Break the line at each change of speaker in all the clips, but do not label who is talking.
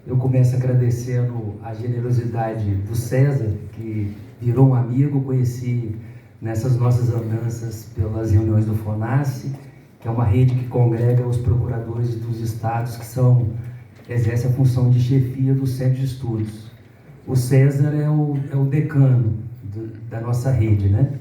Eu começo agradecendo a generosidade do César, que virou um amigo, conheci nessas nossas andanças pelas reuniões do FONASSE, que é uma rede que congrega os procuradores dos estados que exercem a função de chefia do centro de estudos. O César é o decano da nossa rede, né?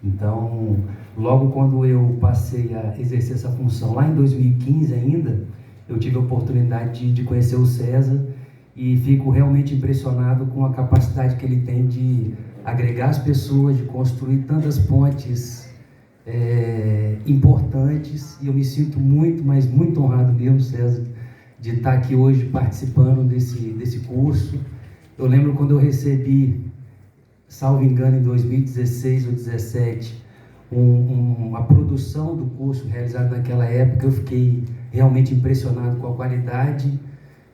Então, logo quando eu passei a exercer essa função, lá em 2015 ainda, eu tive a oportunidade de conhecer o César e fico realmente impressionado com a capacidade que ele tem de agregar as pessoas, de construir tantas pontes importantes, e eu me sinto muito, mas muito honrado mesmo, César, de estar aqui hoje participando desse curso. Eu lembro quando eu recebi, salvo engano, em 2016 ou 2017, uma produção do curso realizado naquela época. Eu fiquei realmente impressionado com a qualidade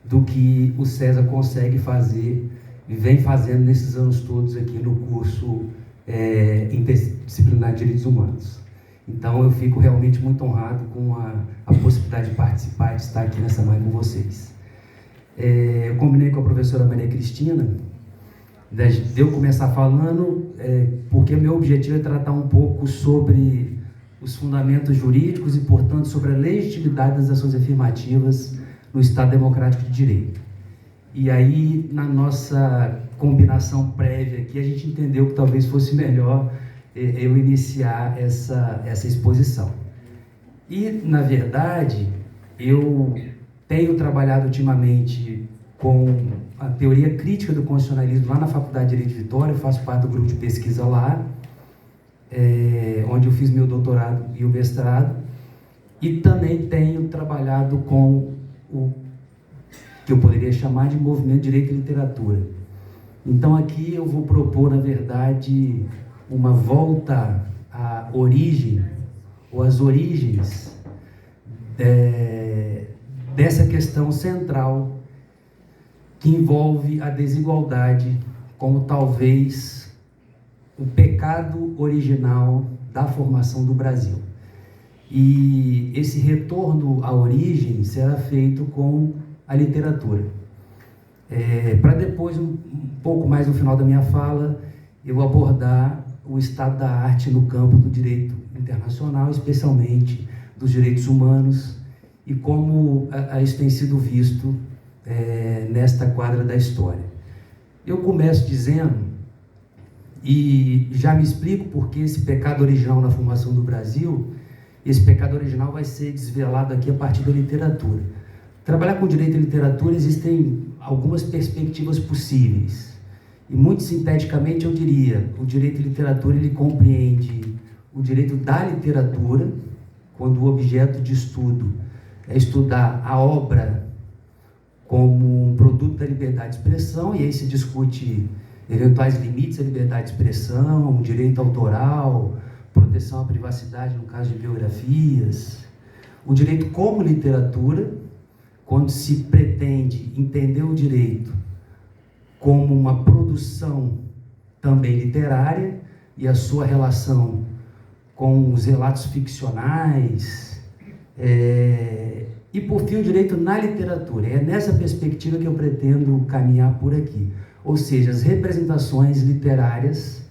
do que o César consegue fazer e vem fazendo nesses anos todos aqui no curso interdisciplinar de Direitos Humanos. Então eu fico realmente muito honrado com a possibilidade de participar e de estar aqui nessa manhã com vocês. Eu combinei com a professora Maria Cristina de eu começar falando, porque meu objetivo é tratar um pouco sobre os fundamentos jurídicos e, portanto, sobre a legitimidade das ações afirmativas no Estado Democrático de Direito. E aí, na nossa combinação prévia aqui, a gente entendeu que talvez fosse melhor eu iniciar essa exposição. E, na verdade, eu tenho trabalhado ultimamente com a teoria crítica do constitucionalismo lá na Faculdade de Direito de Vitória. Eu faço parte do grupo de pesquisa lá, onde eu fiz meu doutorado e o mestrado, e também tenho trabalhado com o que eu poderia chamar de movimento de direito e literatura. Então aqui eu vou propor, na verdade, uma volta à origem, ou às origens dessa questão central que envolve a desigualdade como talvez o pecado original da formação do Brasil. E esse retorno à origem será feito com a literatura. Para depois, um pouco mais no final da minha fala, eu abordar o estado da arte no campo do direito internacional, especialmente dos direitos humanos, e como isso tem sido visto nesta quadra da história. Eu começo dizendo, e já me explico porque esse pecado original na formação do Brasil, esse pecado original vai ser desvelado aqui a partir da literatura. Trabalhar com direito e literatura, existem algumas perspectivas possíveis, e muito sinteticamente eu diria, o direito e literatura ele compreende o direito da literatura, quando o objeto de estudo é estudar a obra como um produto da liberdade de expressão, e aí se discute eventuais limites à liberdade de expressão, direito autoral, proteção à privacidade no caso de biografias. O direito como literatura, quando se pretende entender o direito como uma produção também literária e a sua relação com os relatos ficcionais, e, por fim, o direito na literatura. É nessa perspectiva que eu pretendo caminhar por aqui. Ou seja, as representações literárias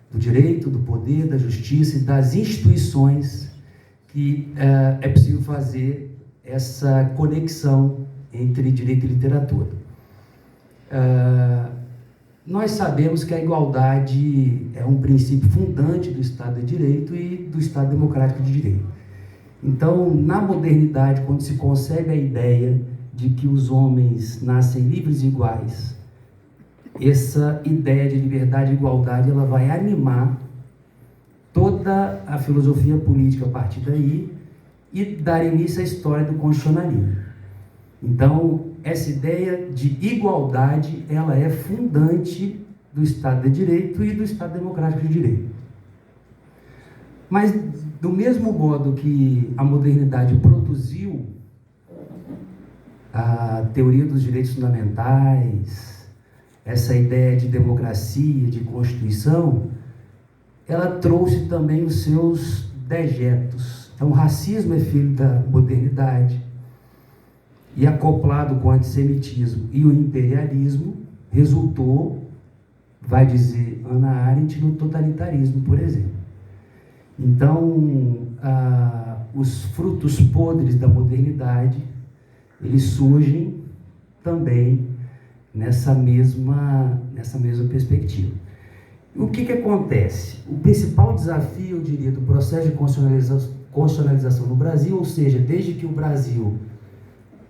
do direito, do poder, da justiça e das instituições que é possível fazer essa conexão entre direito e literatura. Nós sabemos que a igualdade é um princípio fundante do Estado de Direito e do Estado Democrático de Direito. Então, na modernidade, quando se concebe a ideia de que os homens nascem livres e iguais, essa ideia de liberdade e igualdade ela vai animar toda a filosofia política a partir daí e dar início à história do constitucionalismo. Então, essa ideia de igualdade ela é fundante do Estado de Direito e do Estado Democrático de Direito. Mas, do mesmo modo que a modernidade produziu a teoria dos direitos fundamentais, essa ideia de democracia, de constituição, ela trouxe também os seus dejetos. Então, o racismo é filho da modernidade, e acoplado com o antissemitismo e o imperialismo, resultou, vai dizer Hannah Arendt, no totalitarismo, por exemplo. Então, os frutos podres da modernidade, eles surgem também nessa mesma perspectiva. O que acontece? O principal desafio, eu diria, do processo de constitucionalização no Brasil, ou seja, desde que o Brasil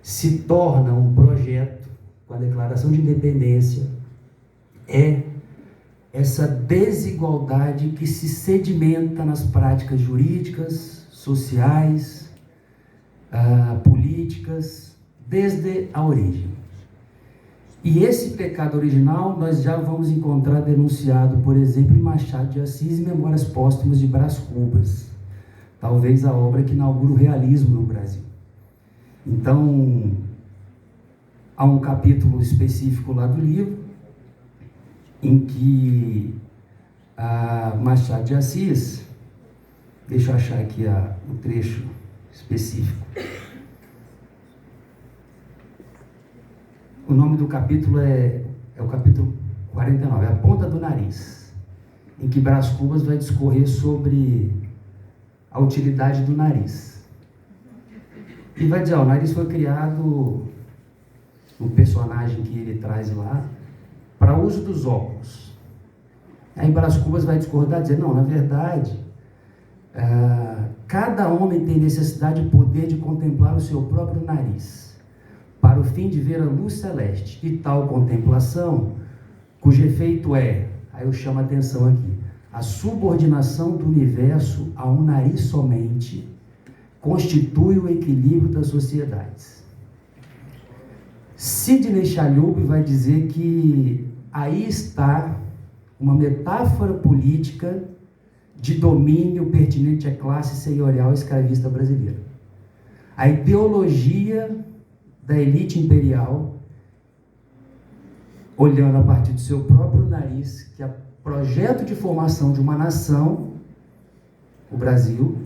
se torna um projeto com a Declaração de Independência, é essa desigualdade que se sedimenta nas práticas jurídicas, sociais, políticas, desde a origem. E esse pecado original nós já vamos encontrar denunciado, por exemplo, em Machado de Assis e Memórias Póstumas de Brás Cubas, talvez a obra que inaugura o realismo no Brasil. Então, há um capítulo específico lá do livro, em que Machado de Assis, deixa eu achar aqui o trecho específico. O nome do capítulo é o capítulo 49, A Ponta do Nariz, em que Brás Cubas vai discorrer sobre a utilidade do nariz. E vai dizer, o nariz foi criado, um personagem que ele traz lá, para uso dos óculos. Aí Brás Cubas vai discordar, dizer, não, na verdade, cada homem tem necessidade e poder de contemplar o seu próprio nariz, para o fim de ver a luz celeste, e tal contemplação, cujo efeito é, aí eu chamo a atenção aqui, a subordinação do universo a um nariz somente, constitui o equilíbrio das sociedades. Sidney Chalhoub vai dizer que aí está uma metáfora política de domínio pertinente à classe senhorial escravista brasileira. A ideologia da elite imperial, olhando a partir do seu próprio nariz, que é projeto de formação de uma nação, o Brasil,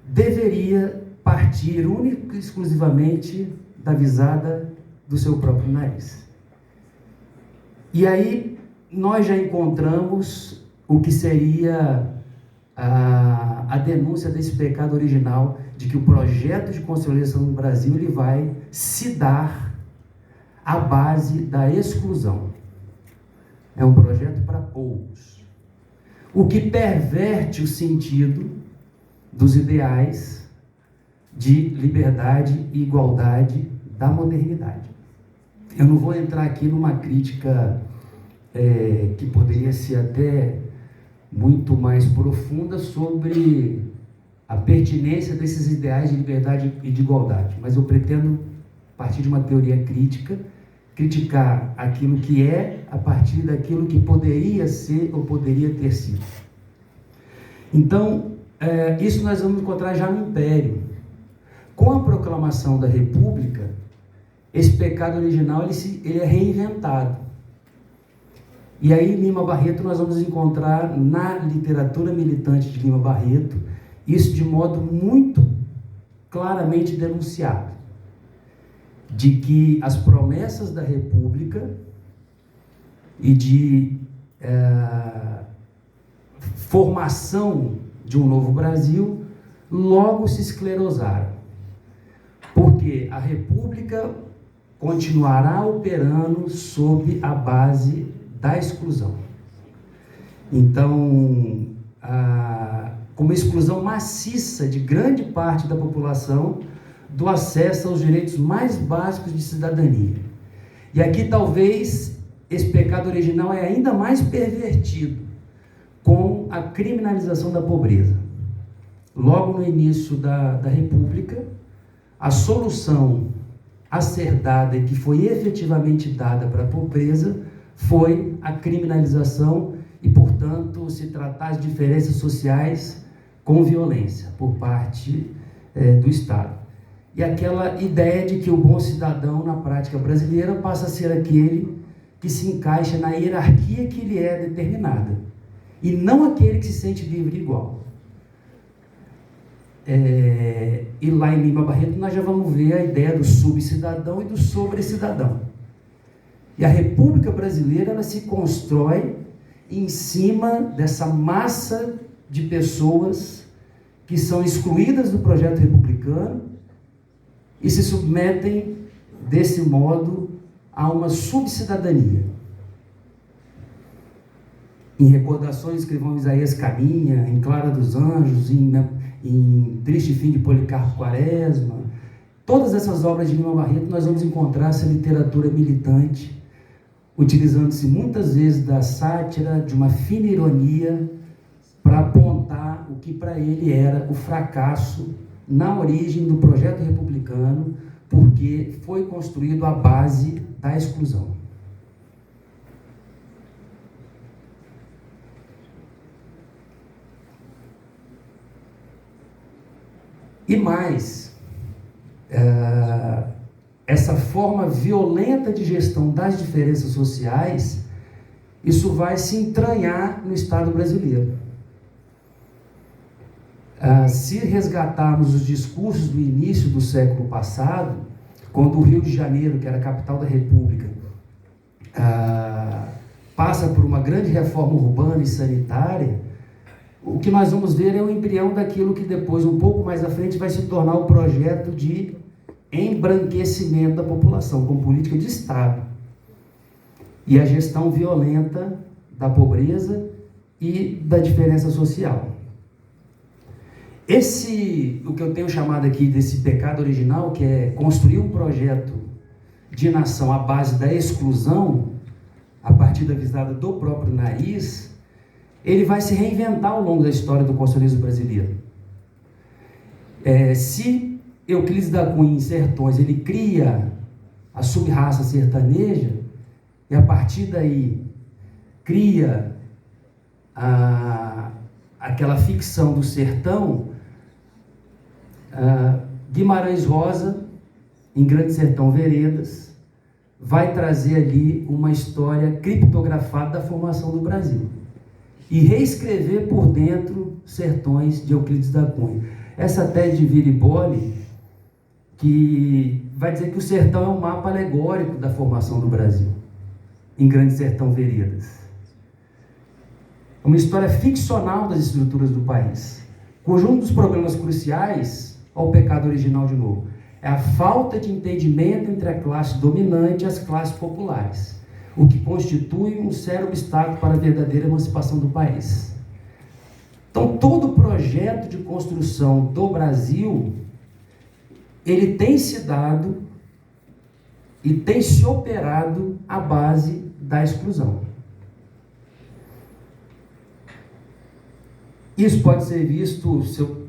deveria partir única e exclusivamente da visada do seu próprio nariz. E aí nós já encontramos o que seria a denúncia desse pecado original, de que o projeto de consolidação no Brasil ele vai se dar à base da exclusão. É um projeto para poucos, o que perverte o sentido dos ideais de liberdade e igualdade da modernidade. Eu não vou entrar aqui numa crítica que poderia ser até muito mais profunda sobre a pertinência desses ideais de liberdade e de igualdade, mas eu pretendo, a partir de uma teoria crítica, criticar aquilo que é a partir daquilo que poderia ser ou poderia ter sido. Então, isso nós vamos encontrar já no Império. Com a proclamação da República, esse pecado original ele é reinventado. E aí, Lima Barreto, nós vamos encontrar na literatura militante de Lima Barreto, isso de modo muito claramente denunciado, de que as promessas da República e de formação de um novo Brasil logo se esclerosaram, porque a República continuará operando sob a base da exclusão. Então, com uma exclusão maciça de grande parte da população do acesso aos direitos mais básicos de cidadania. E aqui talvez esse pecado original é ainda mais pervertido com a criminalização da pobreza. Logo no início da República, a solução a ser dada e que foi efetivamente dada para a pobreza foi a criminalização e, portanto, se tratar as diferenças sociais com violência por parte do Estado. E aquela ideia de que o bom cidadão, na prática brasileira, passa a ser aquele que se encaixa na hierarquia que lhe é determinada, e não aquele que se sente livre e igual. E lá em Lima Barreto nós já vamos ver a ideia do subcidadão e do sobrecidadão. E a República Brasileira, ela se constrói em cima dessa massa de pessoas que são excluídas do projeto republicano e se submetem, desse modo, a uma subcidadania. Em Recordações, escrevão Isaías Caminha, em Clara dos Anjos, em Triste Fim de Policarpo Quaresma, todas essas obras de Lima Barreto, nós vamos encontrar essa literatura militante, utilizando-se muitas vezes da sátira, de uma fina ironia, para apontar o que para ele era o fracasso na origem do projeto republicano, porque foi construído à base da exclusão. E mais, essa forma violenta de gestão das diferenças sociais, isso vai se entranhar no Estado brasileiro. Se resgatarmos os discursos do início do século passado, quando o Rio de Janeiro, que era a capital da República, passa por uma grande reforma urbana e sanitária, o que nós vamos ver é o embrião daquilo que depois, um pouco mais à frente, vai se tornar o projeto de embranquecimento da população, com política de Estado. E a gestão violenta da pobreza e da diferença social. O que eu tenho chamado aqui desse pecado original, que é construir um projeto de nação à base da exclusão, a partir da visada do próprio nariz, ele vai se reinventar ao longo da história do constitucionalismo brasileiro. Se Euclides da Cunha, em Sertões, ele cria a sub-raça sertaneja, e a partir daí cria aquela ficção do sertão, Guimarães Rosa, em Grande Sertão Veredas, vai trazer ali uma história criptografada da formação do Brasil e reescrever por dentro Sertões de Euclides da Cunha. Essa tese de Viriboli, que vai dizer que o sertão é um mapa alegórico da formação do Brasil, em Grande Sertão Veredas. É uma história ficcional das estruturas do país. O conjunto dos problemas cruciais, ao pecado original de novo, é a falta de entendimento entre a classe dominante e as classes populares, o que constitui um sério obstáculo para a verdadeira emancipação do país. Então, todo o projeto de construção do Brasil, ele tem se dado e tem se operado à base da exclusão. Isso pode ser visto, se eu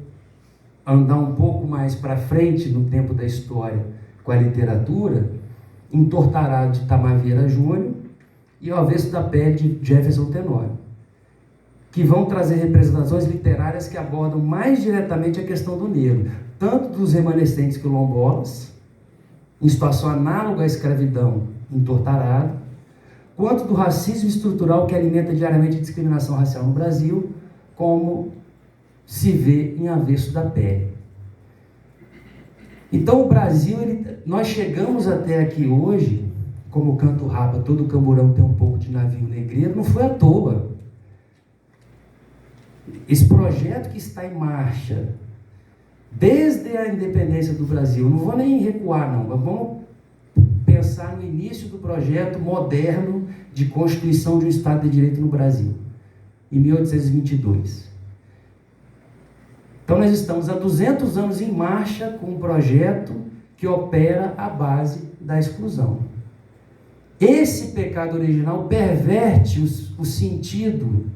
andar um pouco mais para frente no tempo da história com a literatura, em Tortarado de Itamar Vieira Júnior e O Avesso da Pele de Jefferson Tenório, que vão trazer representações literárias que abordam mais diretamente a questão do negro, tanto dos remanescentes quilombolas, em situação análoga à escravidão em Tortarado, quanto do racismo estrutural que alimenta diariamente a discriminação racial no Brasil, como se vê em Avesso da Pele. Então o Brasil, nós chegamos até aqui hoje, como o canto rapa, todo camburão tem um pouco de navio negreiro, não foi à toa. Esse projeto que está em marcha, desde a independência do Brasil, não vou nem recuar não, mas vamos pensar no início do projeto moderno de constituição de um Estado de Direito no Brasil, em 1822. Então nós estamos há 200 anos em marcha com um projeto que opera à base da exclusão. Esse pecado original perverte o sentido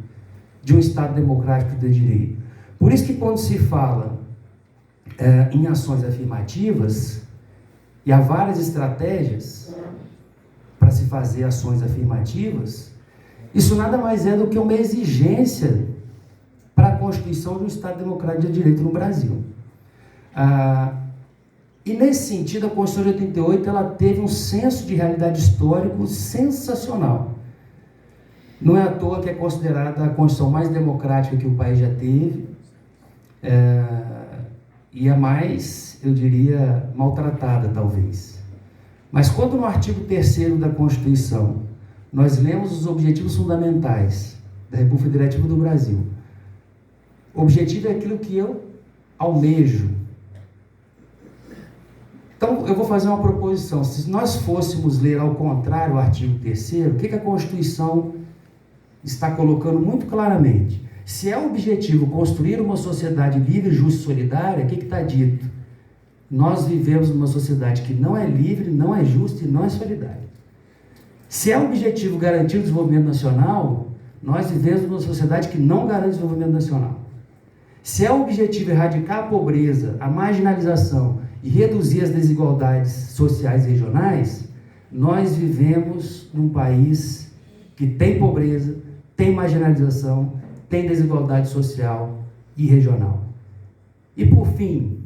de um Estado democrático de direito. Por isso que quando se fala em ações afirmativas, e há várias estratégias para se fazer ações afirmativas, isso nada mais é do que uma exigência para a constituição de um Estado democrático de direito no Brasil. E nesse sentido, a Constituição de 88 ela teve um senso de realidade histórico sensacional. Não é à toa que é considerada a Constituição mais democrática que o país já teve. e a mais, eu diria, maltratada, talvez. Mas quando no artigo 3º da Constituição nós lemos os objetivos fundamentais da República Federativa do Brasil, o objetivo é aquilo que eu almejo. Então, eu vou fazer uma proposição. Se nós fôssemos ler ao contrário o artigo 3º, o que a Constituição está colocando muito claramente? Se é o objetivo construir uma sociedade livre, justa e solidária, o que está dito? Nós vivemos numa sociedade que não é livre, não é justa e não é solidária. Se é o objetivo garantir o desenvolvimento nacional, nós vivemos numa sociedade que não garante o desenvolvimento nacional. Se é o objetivo erradicar a pobreza, a marginalização e reduzir as desigualdades sociais e regionais, nós vivemos num país que tem pobreza, tem marginalização, tem desigualdade social e regional. E por fim,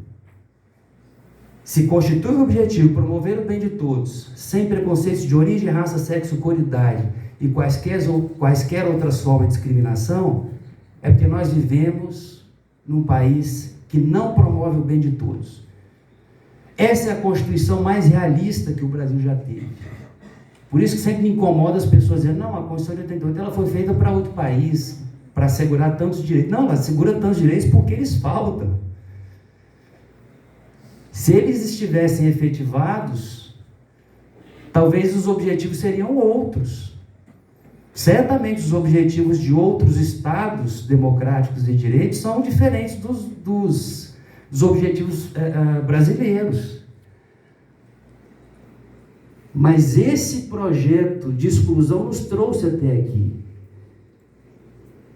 se constitui o objetivo promover o bem de todos, sem preconceitos de origem, raça, sexo, cor, idade e quaisquer outras formas de discriminação, é porque nós vivemos num país que não promove o bem de todos. Essa é a Constituição mais realista que o Brasil já teve. Por isso que sempre me incomoda as pessoas dizendo, não, a Constituição de 88 ela foi feita para outro país, para assegurar tantos direitos. Não, ela segura tantos direitos porque eles faltam. Se eles estivessem efetivados, talvez os objetivos seriam outros. Certamente os objetivos de outros estados democráticos de direito são diferentes dos objetivos brasileiros. Mas esse projeto de exclusão nos trouxe até aqui.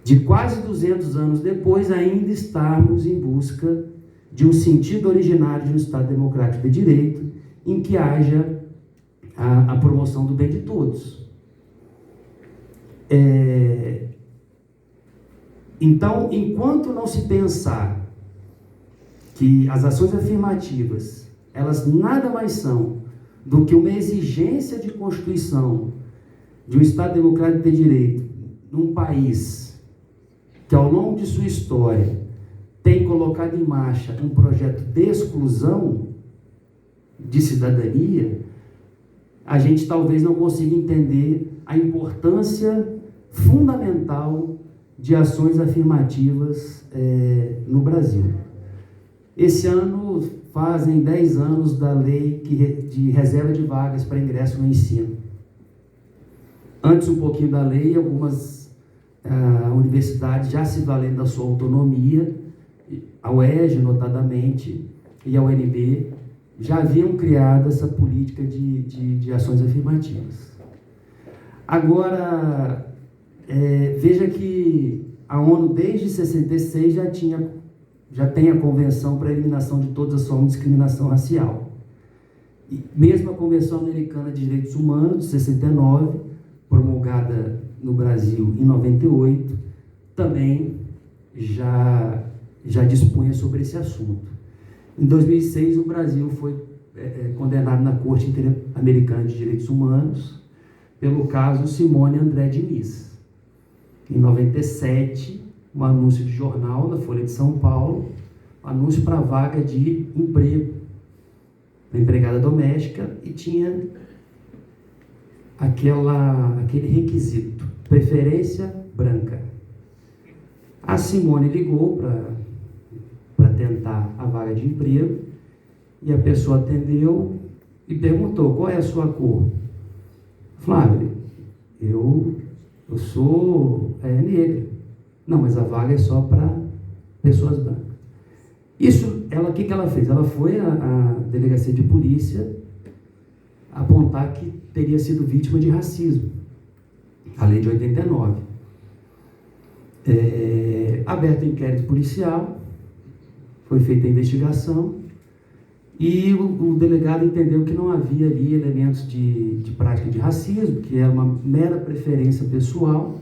De quase 200 anos depois, ainda estamos em busca de um sentido originário de um Estado democrático de direito, em que haja a promoção do bem de todos. Então, enquanto não se pensar que as ações afirmativas, elas nada mais são do que uma exigência de constituição de um Estado democrático de direito num país que, ao longo de sua história, tem colocado em marcha um projeto de exclusão de cidadania, a gente talvez não consiga entender a importância fundamental de ações afirmativas no Brasil. Esse ano fazem 10 anos da lei de reserva de vagas para ingresso no ensino. Antes um pouquinho da lei, algumas universidades já se valendo da sua autonomia, a UERJ, notadamente, e a UNB, já haviam criado essa política de ações afirmativas. Agora, veja que a ONU, desde 66, já tem a Convenção para a Eliminação de Todas as Formas de Discriminação Racial. E mesmo a Convenção Americana de Direitos Humanos, de 69, promulgada no Brasil em 98, também já dispunha sobre esse assunto. Em 2006, o Brasil foi condenado na Corte Interamericana de Direitos Humanos pelo caso Simone André Diniz. Em 97, um anúncio de jornal da Folha de São Paulo, anúncio para vaga de emprego da empregada doméstica, e tinha aquele requisito, preferência branca. A Simone ligou para tentar a vaga de emprego, e a pessoa atendeu e perguntou, qual é a sua cor? Flávio, eu sou negra. Não, mas a vaga é só para pessoas brancas. Isso, o que ela fez? Ela foi à delegacia de polícia apontar que teria sido vítima de racismo. A lei de 89. Aberto inquérito policial, foi feita a investigação, e o delegado entendeu que não havia ali elementos de prática de racismo, que era uma mera preferência pessoal.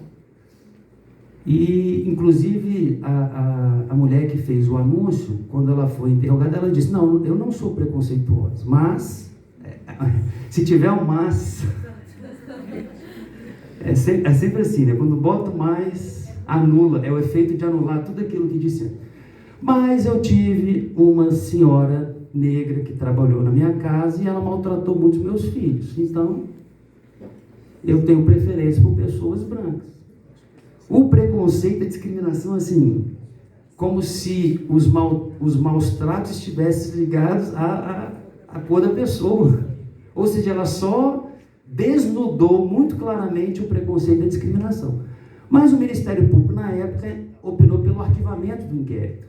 E, inclusive, a mulher que fez o anúncio, quando ela foi interrogada, ela disse, não, eu não sou preconceituosa, mas, se tiver um mas, é sempre assim, né? Quando bota mais, anula, é o efeito de anular tudo aquilo que disse. Mas eu tive uma senhora negra que trabalhou na minha casa e ela maltratou muito os meus filhos. Então, eu tenho preferência por pessoas brancas. O preconceito e a discriminação, assim, como se os maus tratos estivessem ligados à cor da pessoa. Ou seja, ela só desnudou muito claramente o preconceito e a discriminação. Mas o Ministério Público, na época, opinou pelo arquivamento do inquérito.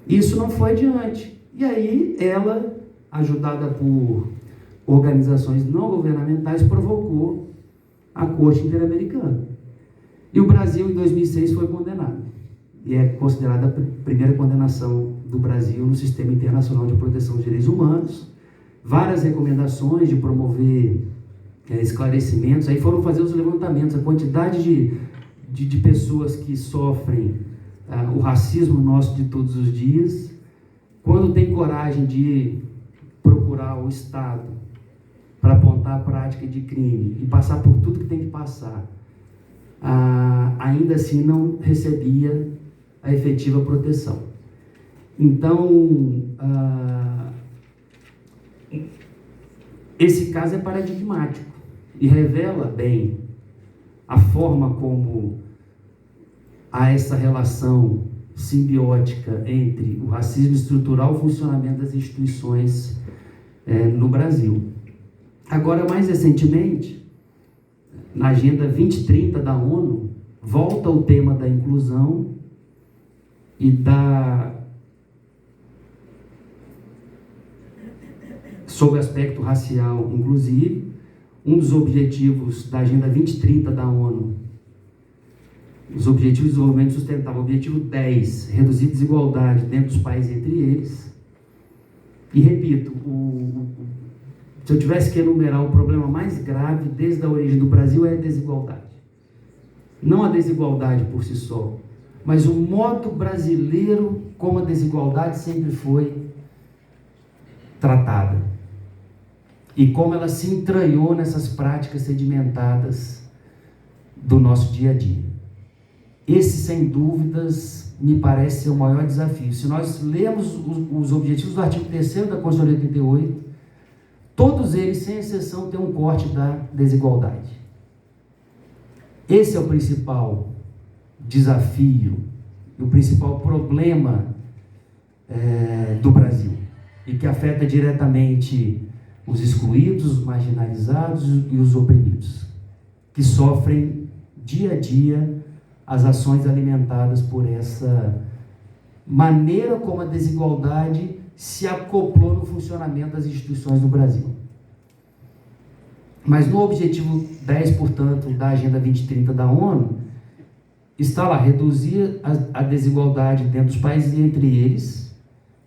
Isso não foi adiante. E aí, ela, ajudada por organizações não governamentais, provocou a Corte Interamericana. E o Brasil, em 2006, foi condenado. E é considerada a primeira condenação do Brasil no Sistema Internacional de Proteção dos Direitos Humanos. Várias recomendações de promover esclarecimentos. Aí foram fazer os levantamentos, a quantidade de pessoas que sofrem o racismo nosso de todos os dias, quando tem coragem de procurar o Estado para apontar a prática de crime e passar por tudo que tem que passar, ainda assim não recebia a efetiva proteção. Então, esse caso é paradigmático e revela bem a forma como há essa relação simbiótica entre o racismo estrutural e o funcionamento das instituições no Brasil. Agora, mais recentemente, na Agenda 2030 da ONU, volta o tema da inclusão e sob o aspecto racial, inclusive. Um dos objetivos da Agenda 2030 da ONU, os Objetivos de Desenvolvimento Sustentável, objetivo 10, reduzir desigualdade dentro dos países entre eles. E repito, se eu tivesse que enumerar o problema mais grave desde a origem do Brasil é a desigualdade. Não a desigualdade por si só, mas o modo brasileiro como a desigualdade sempre foi tratada. E como ela se entranhou nessas práticas sedimentadas do nosso dia a dia. Esse, sem dúvidas, me parece ser o maior desafio. Se nós lermos os objetivos do artigo 3º da Constituição de 88, todos eles, sem exceção, têm um corte da desigualdade. Esse é o principal desafio, o principal problema do Brasil, e que afeta diretamente os excluídos, os marginalizados e os oprimidos, que sofrem dia a dia as ações alimentadas por essa maneira como a desigualdade se acoplou no funcionamento das instituições do Brasil. Mas no objetivo 10, portanto, da Agenda 2030 da ONU, está lá, reduzir a desigualdade dentro dos países e entre eles,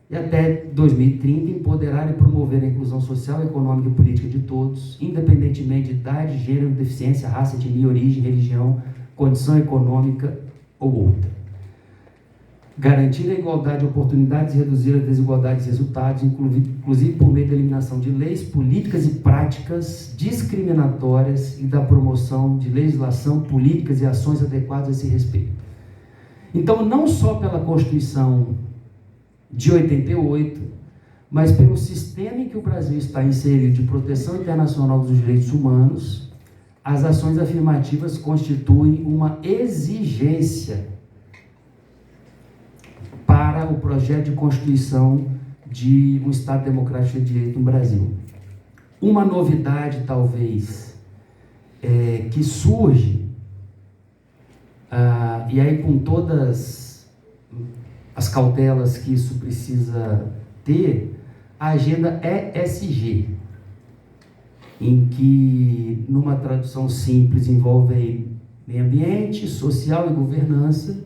e até 2030 empoderar e promover a inclusão social, econômica e política de todos, independentemente de idade, gênero, deficiência, raça, etnia, origem, religião, condição econômica ou outra. Garantir a igualdade de oportunidades e reduzir a desigualdade de resultados, inclusive por meio da eliminação de leis, políticas e práticas discriminatórias e da promoção de legislação, políticas e ações adequadas a esse respeito. Então, não só pela Constituição de 88, mas pelo sistema em que o Brasil está inserido de proteção internacional dos direitos humanos, as ações afirmativas constituem uma exigência para o projeto de constituição de um Estado democrático de direito no Brasil. Uma novidade, talvez, que surge, e aí com todas as cautelas que isso precisa ter, a agenda ESG, em que, numa tradução simples, envolve meio ambiente, social e governança,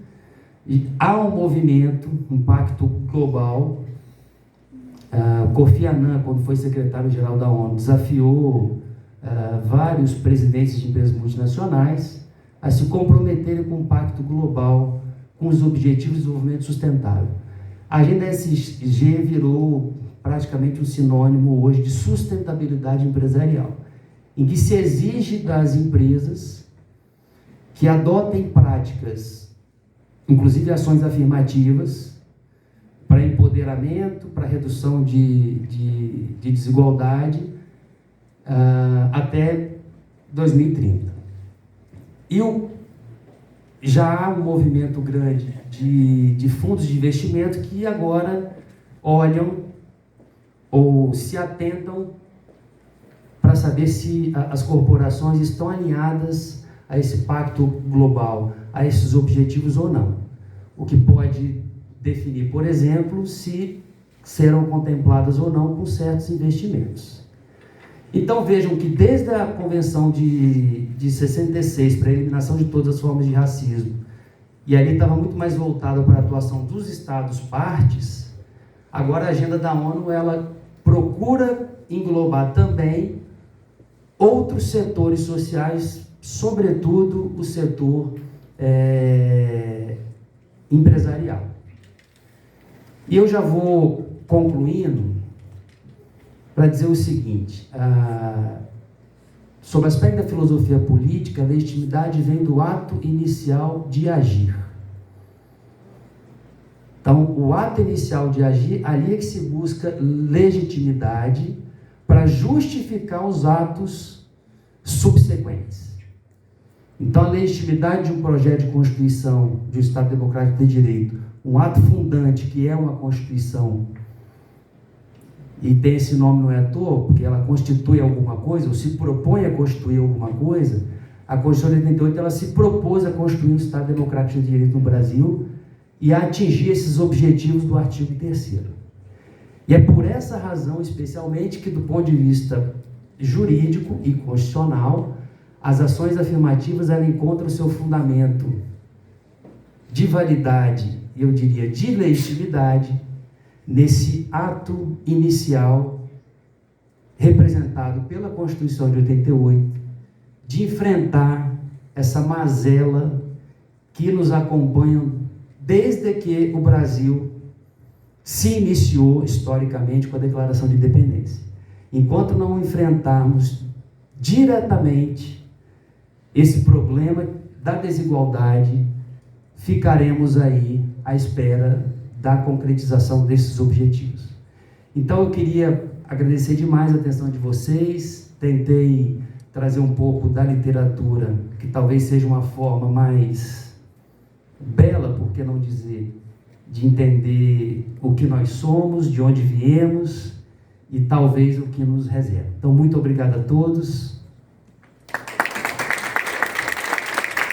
e há um movimento, um pacto global. Kofi Annan, quando foi secretário-geral da ONU, desafiou vários presidentes de empresas multinacionais a se comprometerem com um pacto global com os Objetivos de Desenvolvimento Sustentável. A agenda ESG virou praticamente um sinônimo hoje de sustentabilidade empresarial, em que se exige das empresas que adotem práticas inclusive ações afirmativas para empoderamento, para redução de desigualdade até 2030. E já há um movimento grande de fundos de investimento que agora olham ou se atentam para saber se as corporações estão alinhadas a esse pacto global, a esses objetivos ou não. O que pode definir, por exemplo, se serão contempladas ou não com certos investimentos. Então vejam que desde a Convenção de 66 para a eliminação de todas as formas de racismo, e ali estava muito mais voltado para a atuação dos Estados partes, agora a agenda da ONU ela procura englobar também outros setores sociais, sobretudo o setor empresarial. E eu já vou concluindo para dizer o seguinte: sob o aspecto da filosofia política, a legitimidade vem do ato inicial de agir. Então, o ato inicial de agir, ali é que se busca legitimidade para justificar os atos subsequentes. Então, a legitimidade de um projeto de constituição de um Estado democrático de direito, um ato fundante que é uma Constituição, e tem esse nome não é à toa, porque ela constitui alguma coisa, ou se propõe a constituir alguma coisa. A Constituição de 88, ela se propôs a constituir um Estado democrático de direito no Brasil e a atingir esses objetivos do artigo 3º. E é por essa razão, especialmente, que do ponto de vista jurídico e constitucional, as ações afirmativas ela encontram o seu fundamento de validade, eu diria de legitimidade, nesse ato inicial representado pela Constituição de 88, de enfrentar essa mazela que nos acompanha desde que o Brasil se iniciou historicamente com a Declaração de Independência. Enquanto não enfrentarmos diretamente esse problema da desigualdade, ficaremos aí à espera da concretização desses objetivos. Então eu queria agradecer demais a atenção de vocês, tentei trazer um pouco da literatura, que talvez seja uma forma mais bela, por que não dizer, de entender o que nós somos, de onde viemos e talvez o que nos reserva. Então, muito obrigado a todos.